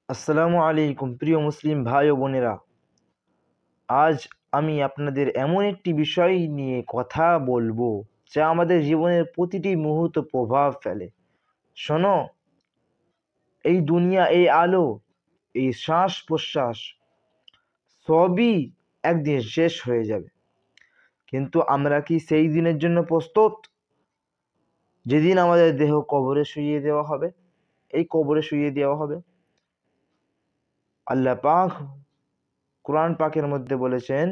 আসসালামু আলাইকুম প্রিয় মুসলিম ভাই ও বোনেরা। আজ আমি আপনাদের এমন একটি বিষয় নিয়ে কথা বলবো যা আমাদের জীবনের প্রতিটি মুহূর্ত প্রভাব ফেলে। শোনো, এই দুনিয়া, এই আলো, এই শ্বাস প্রশ্বাস সবই একদিন শেষ হয়ে যাবে। কিন্তু আমরা কি সেই দিনের জন্য প্রস্তুত, যেদিন আমাদের দেহ কবরে শুইয়ে দেওয়া হবে? এই কবরে শুইয়ে দেওয়া হবে। আল্লাহ পাক কোরআন পাকের মধ্যে বলেছেন,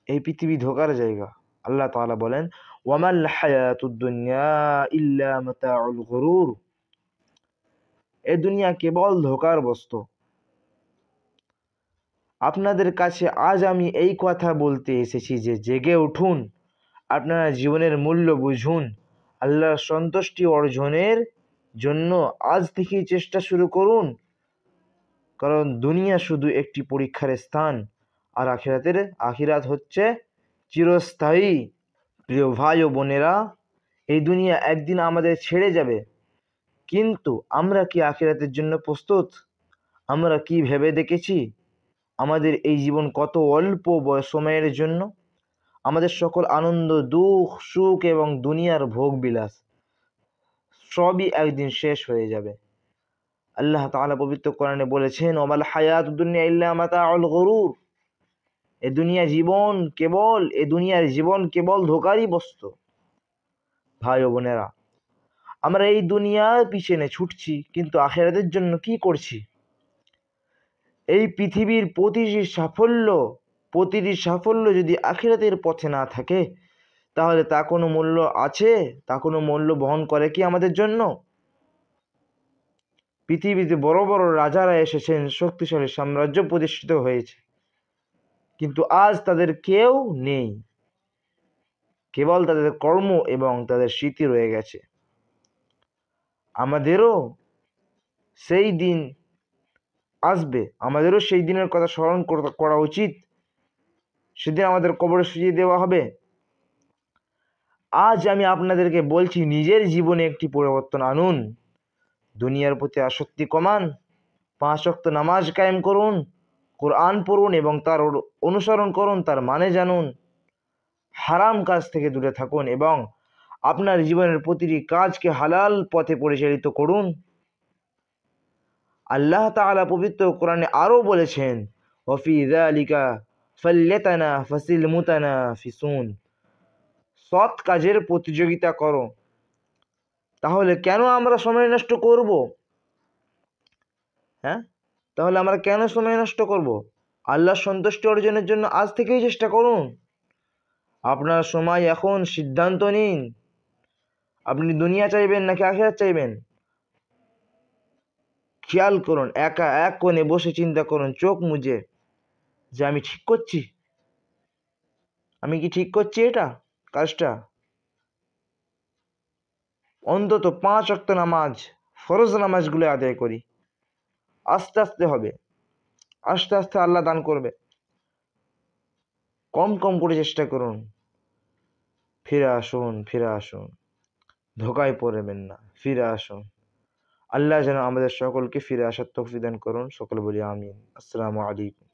এই পৃথিবী ধোকার জায়গা। আল্লাহ তাআলা বলেন, ওয়ামাল হায়াতুদ দুনিয়া ইল্লা মাতাউল গুরুর। এই দুনিয়া কেবল ধোকার বস্তু। আপনাদের কাছে আজ আমি এই কথা বলতে এসেছি যে জেগে উঠুন, আপনারা জীবনের মূল্য বুঝুন। আল্লাহর সন্তুষ্টি অর্জনের জন্য আজ থেকেই চেষ্টা শুরু করুন, কারণ দুনিয়া শুধু একটি পরীক্ষার স্থান, আর আখিরাত হচ্ছে চিরস্থায়ী। প্রিয় ভাই ও বোনেরা, এই দুনিয়া একদিন আমাদের ছেড়ে যাবে, কিন্তু আমরা কি আখিরাতের জন্য প্রস্তুত? আমরা কি ভেবে দেখেছি আমাদের এই জীবন কত অল্প সময়ের জন্য? আমাদের সকল আনন্দ, দুঃখ, সুখ এবং দুনিয়ার ভোগ বিলাস সবই একদিন শেষ হয়ে যাবে। আল্লাহ তাআলা পবিত্র কোরআনে বলেছেন, ওয়ামাল হায়াতুদ দুনিয়া ইল্লা মাতাউল গুরুর। এ দুনিয়ার জীবন কেবল ধোঁকারই বস্তু। ভাই ও বোনেরা, আমরা এই দুনিয়ার পিছনে ছুটছি, কিন্তু আখিরাতের জন্য কি করছি? এই পৃথিবীর প্রতিটি সাফল্য যদি আখিরাতের পথে না থাকে, তাহলে তা কোনো মূল্য আছে? তা কোনো মূল্য বহন করে কি আমাদের জন্য? পৃথিবীতে বড় বড় রাজারা এসেছেন, শক্তিশালী সাম্রাজ্য প্রতিষ্ঠিত হয়েছে, কিন্তু আজ তাদের কেউ নেই। কেবল তাদের কর্ম এবং তাদের স্মৃতি রয়ে গেছে। আমাদেরও সেই দিন আসবে, আমাদেরও সেই দিনের কথা স্মরণ করা উচিত। সেদিন আমাদের কবরে শুইয়ে দেওয়া হবে। আজ আমি আপনাদেরকে বলছি, নিজের জীবনে একটি পরিবর্তন আনুন। দুনিয়ার প্রতি আসক্তি কমান, 5 ওয়াক্ত নামাজ কায়েম করুন, কোরআন পড়ুন এবং তার অনুসরণ করুন, তার মানে জানুন। হারাম কাজ থেকে দূরে থাকুন এবং আপনার জীবনের প্রতিটি কাজকে হালাল পথে পরিচালিত করুন। আল্লাহ তাআলা পবিত্র কোরআনে আরও বলেছেন, ওয়াফি যালিকা ফাল্যাতানাফাসিল মুতানাফিসুন। সৎ কাজের প্রতিযোগিতা করো। তাহলে কেন আমরা সময় নষ্ট করব? তাহলে আমরা কেন সময় নষ্ট করব? আল্লাহর সন্তুষ্টি অর্জনের জন্য আজ থেকেই চেষ্টা করুন। আপনার সময় এখন, সিদ্ধান্ত নিন। আপনি দুনিয়া চাইবেন নাকি আখিরাত চাইবেন? খেয়াল করুন, একা এক কোণে বসে চিন্তা করুন, চোখ মুজে, যে আমি ঠিক করছি? আমি কি ঠিক করছি এটা কাজটা? অন্তত 5 ওয়াক্ত নামাজ, ফরজ নামাজগুলো আদায় করি। আস্তে আস্তে হবে, আস্তে আস্তে আল্লাহ দান করবে। কম কম করে চেষ্টা করুন। ফিরে আসুন, ধোকায় পড়বেন না, ফিরে আসুন। আল্লাহ যেন আমাদের সকলকে ফিরে আসার তৌফিক দান করুন। সকলে বলি আমিন। আসসালামু আলাইকুম।